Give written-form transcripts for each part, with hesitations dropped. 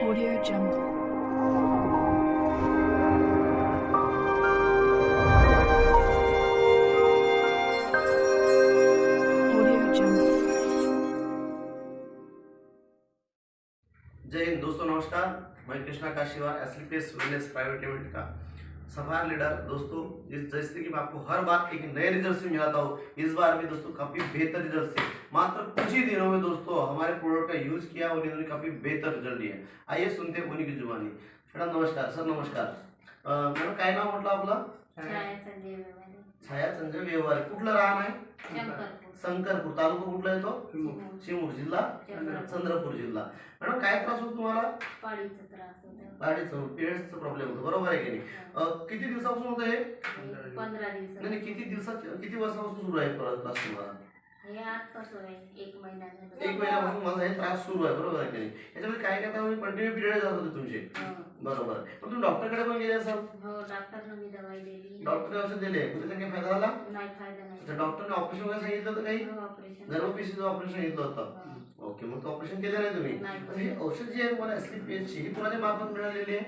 Audio Jungle. Audio Jungle. जय हिंद दोस्तों, नमस्कार। मैं Krishna Kashiwar एसलीपीएस wellness private limited का सफायर लीडर। दोस्तों, जैसे कि मैं आपको हर बार एक नए रिजल्ट से मिलाता हूँ, इस बार भी दोस्तों काफी बेहतर रिजल्ट से मात्र कुछ ही दिनों में दोस्तों हमारे प्रोडक्ट का यूज किया और इन्होंने काफी बेहतर रिजल्ट दिया। आइए सुनते हैं उन्हीं की जुबानी। मॅडम नमस्कार। सर नमस्कार। मॅडम काय नाव म्हटलं आपलं? छाया संजय व्यवहारे. कुठलं राहण आहे? शंकरपूर. तालुका कुठला येतो? चिमूर. जिल्हा चंद्रपूर जिल्हा. मॅडम काय त्रास होतो तुम्हाला? पाळीचा त्रास होता. पाळीचा पिरियड्सचा प्रॉब्लेम होतो, बरोबर आहे की नाही? किती दिवसापासून होतं हे? 15 दिवस. नाही किती वर्षापासून सुरू आहे त्रास तुम्हाला? हे आजपासून आहे, 1 महिना झाला. 1 महिन्यापासून माझा हे त्रास सुरू आहे, बरोबर आहे की नाही? याच्यामध्ये काय काय त्रास? कंटिन्यू पिरियड जात होते तुमचे, बरोबर आहे. पण तुम्ही डॉक्टरकडे पण गेले असाल? हो, डॉक्टरने मी दवाई दिली. डॉक्टरने औषध दिले, त्याचा काही फायदा झाला? नाही, फायदा नाही. तर डॉक्टरने ऑपरेशन वगैरे सांगितलं होतं काही? हो, ऑपरेशन. गर्भपिशवीचं ऑपरेशन सांगितलं होतं. ओके, मग ऑपरेशन केलं नाही तुम्ही? नाही. तर हे औषध जे आहे तुम्हाला एसलीपीएसची, ही कोणाच्या मार्फत मिळालेली आहे?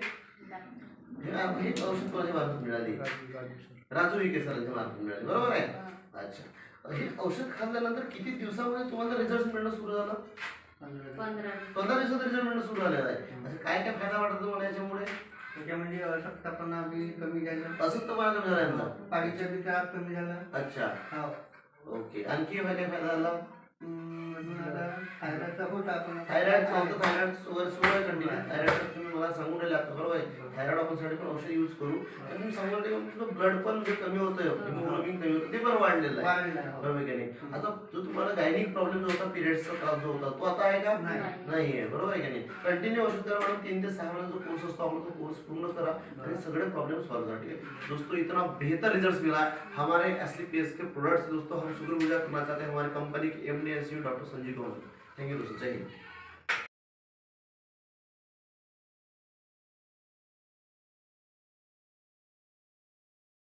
हे औषध कोणाच्या मार्फत मिळाली? राजू विखे सरांच्या मार्फत मिळाली, बरोबर आहे? अच्छा. हे औषध खाल्ल्यानंतर किती दिवसामध्ये तुम्हाला रिझल्ट मिळणं सुरू झालं? 15 दिवसात रिझल्ट मिळणं सुरू झालेलं आहे. अच्छा, काय काय फायदा वाटतो तुम्हाला याच्यामुळे? त्याच्यामध्ये अशक्तपणा बी कमी झाला, अशक्तपणा कमी झाला यांचा? पाळीचा बी त्रास कमी झाला. अच्छा, हो. ओके. आणखी काय काय फायदा झाला? अजून आता थायरॉइडचा होता पण थायरॉइड होतं, थायरॉइड सुरू आहे कंटिन्यू. थायरॉइड तुम्ही मला सांगून राहिले आता, बरोबर आहे? थायरॉइड आपण साठी पण औषध यूज करू. आणि तुम्ही सांगून राहिले तुमचं ब्लड पण जे कमी होतं, हिमोग्लोबिन कमी होतं, ते पण वाढलेलं आहे, वाढलेला आहे. बरोबर की नाही? आता जो तुम्हाला गायनिक प्रॉब्लेम जो होता, पिरियड्सचा त्रास जो होता, तो आता आहे का? नाही. नाही आहे, बरोबर आहे की नाही? कंटिन्यू औषध करा मॅडम. 3 ते 6 महिन्याचा कोर्स असतो, आपण तो कोर्स पूर्ण करा आणि सगळे प्रॉब्लेम सॉल्व करा. ठीक है दोस्तों, इतना बेहतर रिजल्ट मिला हमारे एसलीपीएस के प्रोडक्ट्स। दोस्तों, हम शुक्रगुजार करना चाहते हैं हमारी company K MD end CEO doctor Sanjeev Gaur. Thank you दोस्तों, जय हिंद।